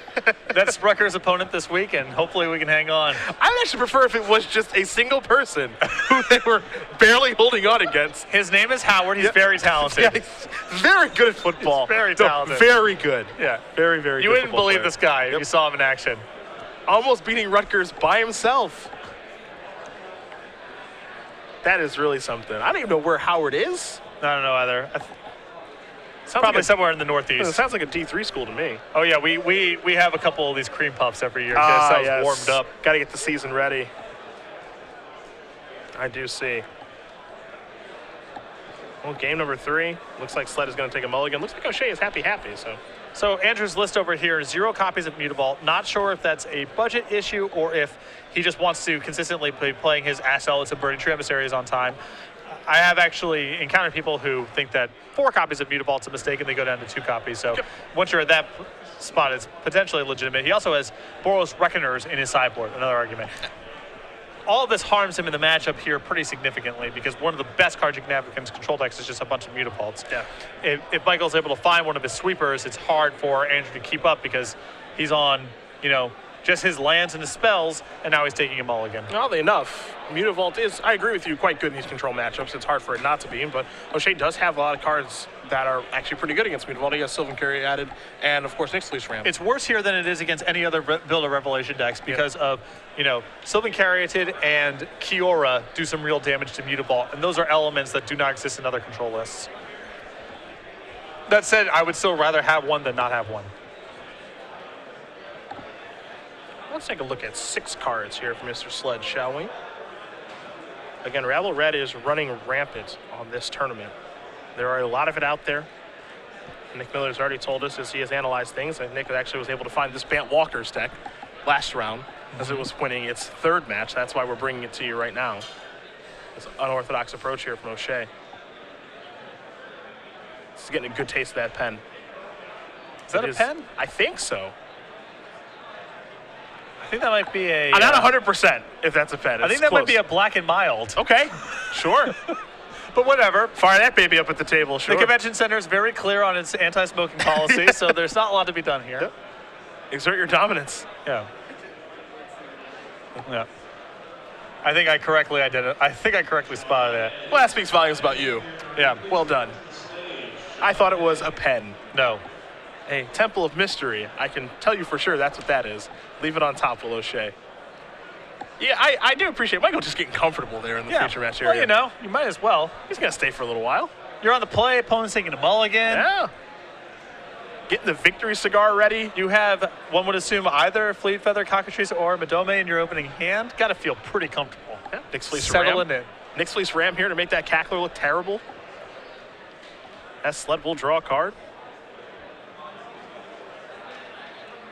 S2: that's Rutgers' opponent this week, and hopefully we can hang on.
S1: I would actually prefer if it was just a single person who they were barely holding on against.
S2: His name is Howard. He's very talented.
S1: Yeah, he's very good at football.
S2: He's very talented.
S1: Very good.
S2: Yeah.
S1: Very, very good.
S2: You wouldn't believe this guy if you saw him in action.
S1: Almost beating Rutgers by himself. That is really something. I don't even know where Howard is.
S2: I don't know either. Probably somewhere in the Northeast.
S1: It sounds like a D3 school to me.
S2: Oh, yeah, we have a couple of these cream puffs every year. Get ourselves warmed up.
S1: Got to get the season ready. I do see. Well, game number 3. Looks like Sledd is going to take a mulligan. Looks like OShea is happy.
S2: So Andrew's list over here, 0 copies of Mutavault. Not sure if that's a budget issue or if he just wants to consistently be playing his Assaults and Burning Tree Emissaries on time. I have actually encountered people who think that 4 copies of Mutavault's a mistake and they go down to 2 copies. So once you're at that spot, it's potentially legitimate. He also has Boros Reckoners in his sideboard, another argument. All of this harms him in the matchup here pretty significantly because one of the best cards you can have against control decks is just a bunch of Mutavaults.
S1: Yeah.
S2: If Michael's able to find one of his sweepers, it's hard for Andrew to keep up because he's on, just his lands and his spells, and now he's taking a mulligan.
S1: Oddly enough, Mutavault is, I agree with you, quite good in these control matchups. It's hard for it not to be, but OShea does have a lot of cards that are actually pretty good against Mutavault. He has Sylvan Carry added, and of course, Nyxly's Ram.
S2: It's worse here than it is against any other Builder Revelation decks because of, Sylvan Caryatid and Kiora do some real damage to Mutavault, and those are elements that do not exist in other control lists. That said, I would still rather have one than not have one.
S1: Let's take a look at 6 cards here from Mr. Sledd, shall we? Again, Rabble Red is running rampant on this tournament. There are a lot of it out there. Nick Miller's already told us as he has analyzed things, and Nick actually was able to find this Bant Walker's deck last round as it was winning its 3rd match. That's why we're bringing it to you right now. This unorthodox approach here from OShea. This is getting a good taste of that pen.
S2: Is that a pen?
S1: I think so.
S2: I think that might be a...
S1: I'm not 100% if that's a pen.
S2: I think that might be a Black and Mild.
S1: Okay, sure.
S2: But whatever.
S1: Fire that baby up at the table, sure.
S2: The convention center is very clear on its anti-smoking policy, so there's not a lot to be done here.
S1: Yep. Exert your dominance.
S2: Yeah. Yeah. I think I correctly spotted it.
S1: Well, that speaks volumes about you.
S2: Yeah.
S1: Well done. I thought it was a pen.
S2: No.
S1: A Temple of Mystery. I can tell you for sure that's what that is. Leave it on top, will OShea. Yeah, I do appreciate Michael just getting comfortable there in the feature match area.
S2: Well, you might as well.
S1: He's going to stay for a little while.
S2: You're on the play, opponent's taking a mulligan.
S1: Yeah. Getting the victory cigar ready.
S2: You have, one would assume, either Fleet Feather, Cockatrice, or Madome in your opening hand. Got to feel pretty comfortable.
S1: Yeah. Nyx Fleece
S2: Settling
S1: Ram.
S2: in.
S1: Nyx Fleece Ram here to make that Cackler look terrible. As Sledd will draw a card.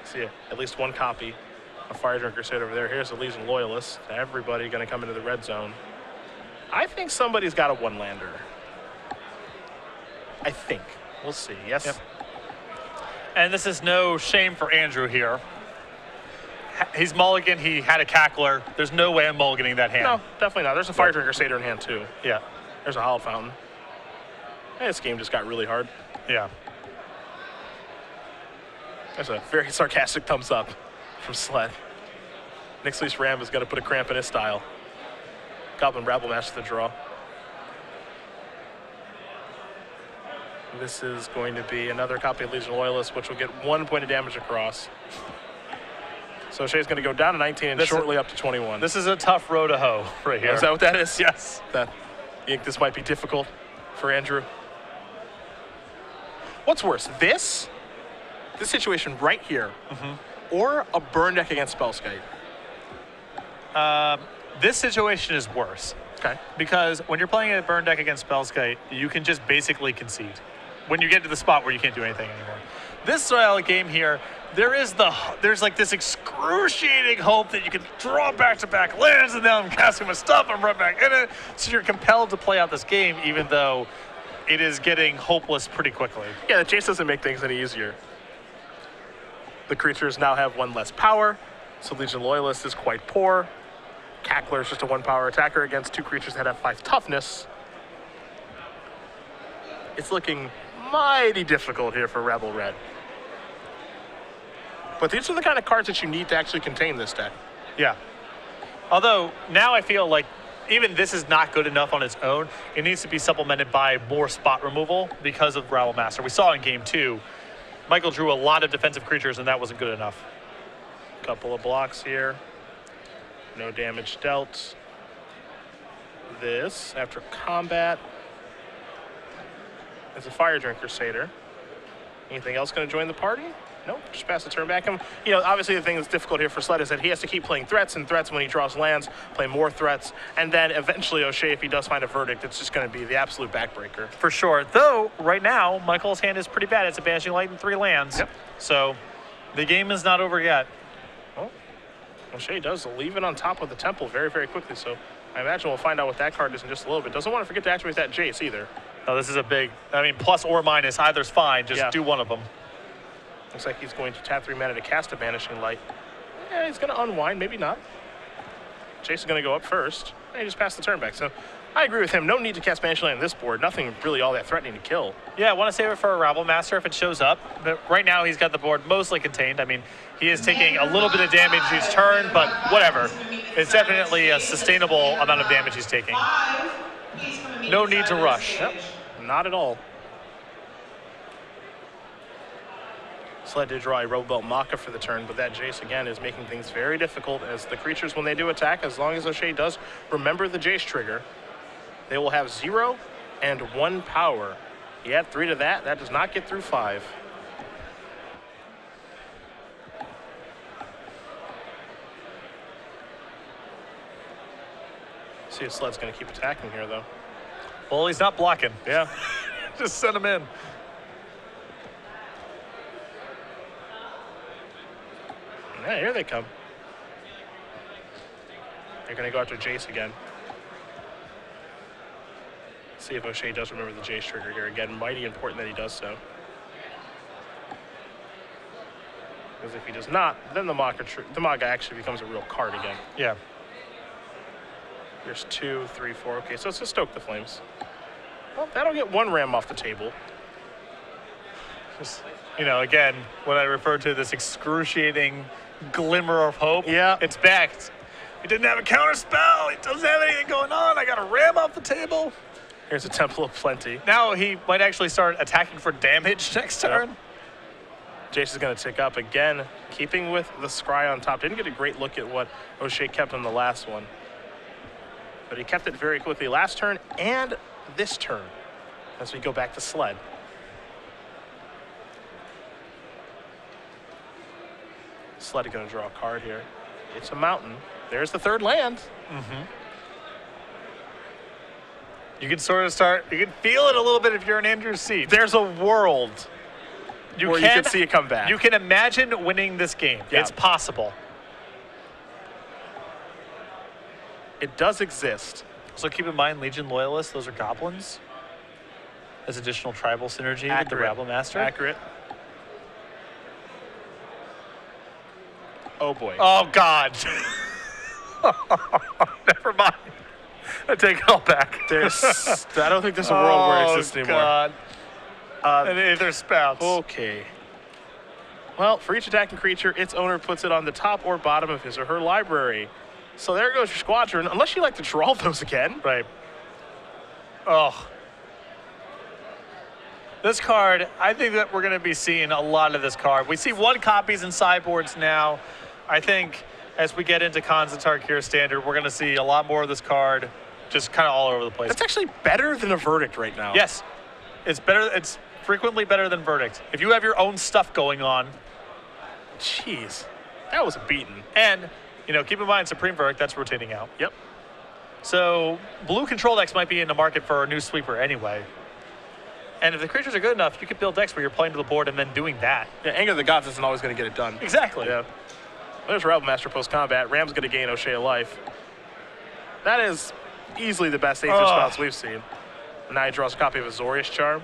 S1: See at least 1 copy of Fire Drinker sit over there. Here's the Legion Loyalist. Everybody going to come into the red zone. I think somebody's got a 1-lander. I think. We'll see. Yes.
S2: Yep. And this is no shame for Andrew here. He's mulligan. He had a Cackler. There's no way I'm mulliganing that hand.
S1: No, definitely not. There's a Fire Drinker Satyr in hand, too.
S2: Yeah.
S1: There's a Hallowed Fountain. Hey, this game just got really hard.
S2: Yeah.
S1: There's a very sarcastic thumbs up from Sledd. Nyx Fleece Ram is going to put a cramp in his style. Goblin Rabble match to the draw. This is going to be another copy of Legion Loyalist, which will get 1 point of damage across. So OShea's going to go down to 19 and shortly up to 21.
S2: This is a tough row to hoe right here.
S1: Is that what that is?
S2: Yes.
S1: You think this might be difficult for Andrew? What's worse, this situation right here, or a burn deck against Spellskite?
S2: This situation is worse.
S1: Okay.
S2: Because when you're playing a burn deck against Spellskite, you can just basically concede when you get to the spot where you can't do anything anymore. This style of game here, there's like this excruciating hope that you can draw back-to-back lands and then I'm casting my stuff and run back in it. So you're compelled to play out this game even though it is getting hopeless pretty quickly.
S1: Yeah, the chase doesn't make things any easier. The creatures now have 1 less power, so Legion Loyalist is quite poor. Cackler is just a 1-power attacker against 2 creatures that have 5 toughness. It's looking mighty difficult here for Rebel Red. But these are the kind of cards that you need to actually contain this deck.
S2: Yeah. Although, now I feel like even this is not good enough on its own. It needs to be supplemented by more spot removal because of Rabble Master. We saw in Game 2, Michael drew a lot of defensive creatures, and that wasn't good enough.
S1: Couple of blocks here. No damage dealt. This, after combat, is a Fire Drinker Satyr. Anything else going to join the party? Nope, just pass the turn back. You know, obviously the thing that's difficult here for Sledd is that he has to keep playing threats and threats when he draws lands, play more threats, and then eventually OShea, if he does find a verdict, it's just going to be the absolute backbreaker.
S2: For sure. Though, right now, Michael's hand is pretty bad. It's a Banishing Light and 3 lands.
S1: Yep.
S2: So, the game is not over yet.
S1: Well, OShea does leave it on top of the temple very, very quickly, so I imagine we'll find out what that card is in just a little bit. Doesn't want to forget to activate that Jace either.
S2: No, this is a big, I mean, plus or minus, either's fine. Just do one of them.
S1: Looks like he's going to tap 3 mana to cast a Banishing Light. Yeah, he's going to unwind, maybe not. Jace is going to go up first, and he just passed the turn back. So I agree with him. No need to cast Banishing Light on this board. Nothing really all that threatening to kill.
S2: Yeah, I want to save it for a Rabble Master if it shows up. But right now, he's got the board mostly contained. I mean, he is taking a little bit of damage each turn, but whatever. It's definitely a sustainable amount of damage he's taking. No need to rush.
S1: Yep, not at all. Sledd did draw a Rebel Maka for the turn, but that Jace, again, is making things very difficult as the creatures, when they do attack, as long as OShea does remember the Jace trigger, they will have 0 and 1 power. He had 3 to that. That does not get through 5. See if Sledd's going to keep attacking here, though.
S2: Well, he's not blocking.
S1: Yeah.
S2: Just send him in.
S1: Yeah, here they come. They're going to go after Jace again. See if OShea does remember the Jace trigger here. Again, mighty important that he does so. Because if he does not, then the Maka actually becomes a real card again.
S2: Yeah.
S1: There's 2, 3, 4. Okay, so it's to stoke the flames. Well, that'll get 1 ram off the table.
S2: Just, you know, again, when I refer to this excruciating glimmer of hope, it's back. He didn't have a counter spell. He doesn't have anything going on. I got a ram off the table.
S1: Here's a Temple of Plenty.
S2: Now he might actually start attacking for damage next turn.
S1: Jace is going to tick up again, keeping with the scry on top. Didn't get a great look at what OShea kept on the last one. But he kept it very quickly last turn and this turn as we go back to Sledd. Sledd is going to draw a card here. It's a mountain. There's the 3rd land.
S2: You can sort of start, you can feel it a little bit if you're in Andrew's seat.
S1: There's a world where you can see it come back.
S2: You can imagine winning this game.
S1: Yeah.
S2: It's possible.
S1: It does exist.
S2: So keep in mind, Legion Loyalists, those are goblins. As additional tribal synergy with the Rabble Master.
S1: Accurate. Oh boy.
S2: Oh God. Never mind. I take it all back.
S1: I don't think there's a world where it exists anymore.
S2: God. And there's spouts.
S1: Okay. Well, for each attacking creature, its owner puts it on the top or bottom of his or her library. So there goes your squadron, unless you like to draw those again.
S2: Right. Oh. This card, I think that we're going to be seeing a lot of this card. We see 1 copies in sideboards now. I think as we get into Khans of Tarkir Standard, we're going to see a lot more of this card just kind of all over the place.
S1: It's actually better than a Verdict right now.
S2: Yes. It's better. It's frequently better than Verdict. If you have your own stuff going on.
S1: Jeez. That was a beating.
S2: And, you know, keep in mind, Supreme Verdict, that's rotating out.
S1: Yep.
S2: So blue control decks might be in the market for a new sweeper anyway. And if the creatures are good enough, you could build decks where you're playing to the board and then doing that.
S1: Yeah, Anger of the Gods isn't always going to get it done.
S2: Exactly.
S1: Yeah. There's Rebel Master post-combat. Ram's going to gain OShea life. That is easily the best Aether spells we've seen. And now he draws a copy of Azorius Charm.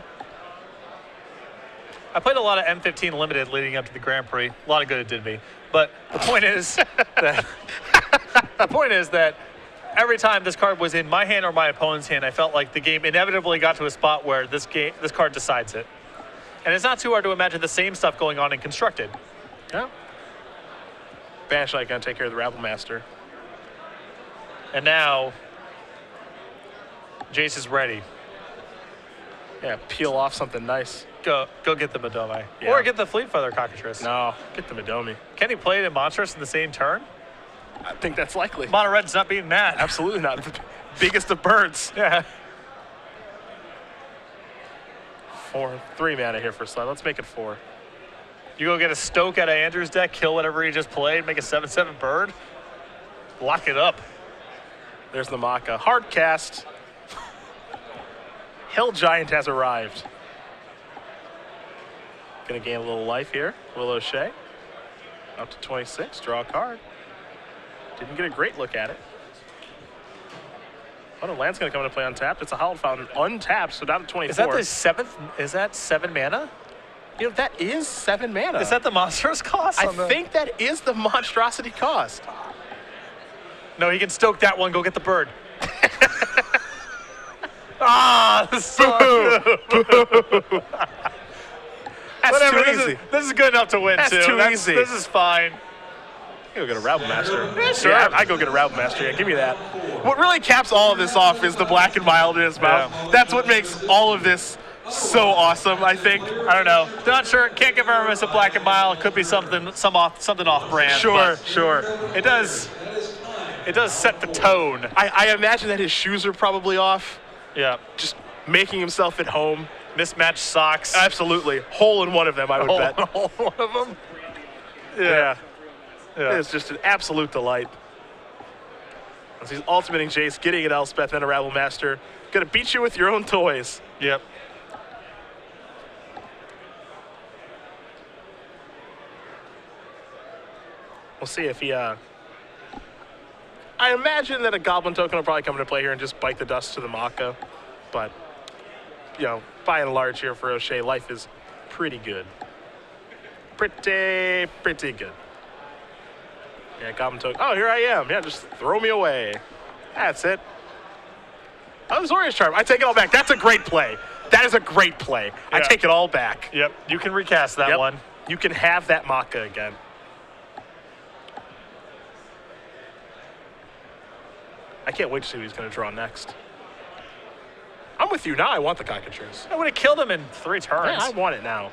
S2: I played a lot of M15 Limited leading up to the Grand Prix. A lot of good it did me. But the point is that every time this card was in my hand or my opponent's hand, I felt like the game inevitably got to a spot where this card decides it. And it's not too hard to imagine the same stuff going on in Constructed.
S1: Yeah. Banish Light going to take care of the Rabble Master.
S2: And now, Jace is ready.
S1: Yeah, peel off something nice.
S2: Go get the Madome.
S1: Yeah.
S2: Or get the Fleet Feather Cockatrice.
S1: No, get the Madome.
S2: Can he play it in Monstrous in the same turn?
S1: I think that's likely.
S2: Mono Red's not beating that.
S1: Absolutely not. The biggest of birds.
S2: Yeah.
S1: 3 mana here for Sledd. Let's make it 4.
S2: You go get a Stoke out of Andrew's deck, kill whatever he just played, make a 7/7 bird. Lock it up.
S1: There's the Maka. Hard cast. Hill Giant has arrived. Gonna gain a little life here. Will OShea. Up to 26. Draw a card. Didn't get a great look at it. Oh, no, land's gonna come into play untapped. It's a Hallowed Fountain untapped, so down to 24.
S2: Is that the 7th? Is that 7 mana?
S1: You know, that is 7 mana.
S2: Is that the monstrous cost?
S1: I think that is the monstrosity cost.
S2: No, he can Stoke that one. Go get the bird. Ah, so
S1: That's
S2: whatever.
S1: too easy.
S2: This is good enough to win,
S1: That's
S2: too.
S1: too easy.
S2: This is fine.
S1: Go get a Rabble Master.
S2: Yeah, sure.
S1: Yeah, I go get a Rabble Master. Yeah, give me that. What really caps all of this off is the black and mild in his mouth.
S2: Yeah.
S1: That's what makes all of this so awesome, I think.
S2: I don't know. Not sure. Can't confirm it's a black and mild. Could be something off brand.
S1: Sure, sure.
S2: It does set the tone.
S1: I imagine that his shoes are probably off.
S2: Yeah.
S1: Just making himself at home.
S2: Mismatched socks.
S1: Absolutely. Hole in one of them, I would bet.
S2: Hole in one of them.
S1: Yeah.
S2: Yeah.
S1: It's just an absolute delight. As he's ultimating Jace, getting an Elspeth and a Rabble Master. Gonna beat you with your own toys.
S2: Yep.
S1: We'll see if he, I imagine that a Goblin token will probably come into play here and just bite the dust to the Maka. But, you know, by and large here for OShea, life is pretty good. Pretty good. Yeah, Goblin token. Oh, here I am. Yeah, just throw me away. That's it. Oh, Zoria's Charm. I take it all back. That's a great play. That is a great play. I take it all back.
S2: Yep. You can recast that one.
S1: You can have that Maka again. I can't wait to see what he's going to draw next. I'm with you now. I want the Cockatrice.
S2: I would have killed him in 3 turns.
S1: Yeah, I want it now.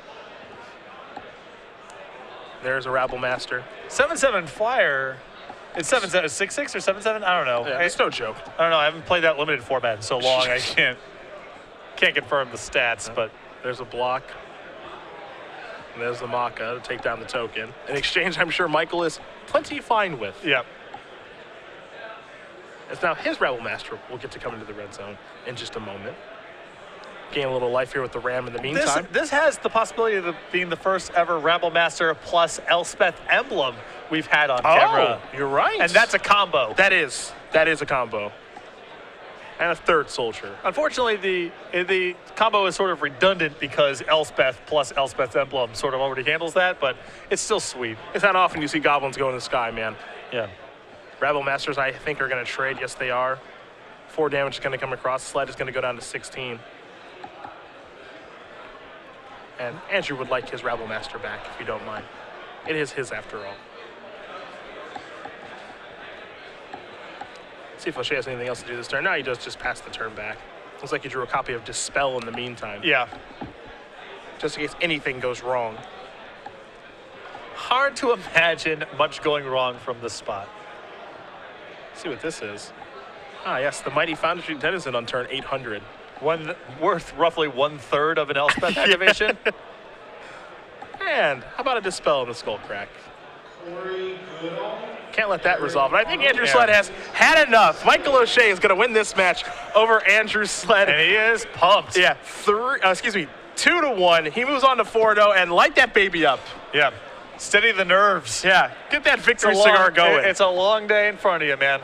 S1: There's a Rabble Master.
S2: 7/7 flyer. It's 7/7, 6/6 or 7/7. I don't know.
S1: Yeah, it's no joke.
S2: I don't know. I haven't played that limited format in so long. I can't confirm the stats. But
S1: there's a block. And there's the Maka to take down the token. In exchange, I'm sure Michael is plenty fine with.
S2: yeah.
S1: As now his Rabble Master will get to come into the red zone in just a moment. Gain a little life here with the Ram in the meantime.
S2: This has the possibility of being the first ever Rabble Master plus Elspeth emblem we've had on camera.
S1: You're right.
S2: And that's a combo.
S1: That is a combo. And a third soldier.
S2: Unfortunately, the combo is sort of redundant because Elspeth plus Elspeth emblem sort of already handles that, but it's still sweet.
S1: It's not often you see goblins go in the sky, man.
S2: Yeah.
S1: Rabble Masters, I think, are going to trade. Yes, they are. 4 damage is going to come across. Sledd is going to go down to 16. And Andrew would like his Rabble Master back, if you don't mind. It is his after all. See if OShea has anything else to do this turn. No, he does just pass the turn back. Looks like he drew a copy of Dispel in the meantime.
S2: Yeah.
S1: Just in case anything goes wrong.
S2: Hard to imagine much going wrong from this spot.
S1: Let's see what this is. Ah, yes, the Mighty Foundry Denizen on turn 800.
S2: Worth roughly 1/3 of an Elspeth activation.
S1: And how about a Dispel in the Skullcrack? Can't let that resolve. And I think Andrew Sledd has had enough. Michael OShea is going to win this match over Andrew Sledd.
S2: And he is pumped.
S1: Yeah, 2-1. He moves on to 4-0 and light that baby up.
S2: Yeah. Steady the nerves.
S1: Yeah, get that victory cigar going.
S2: It's a long day in front of you, man.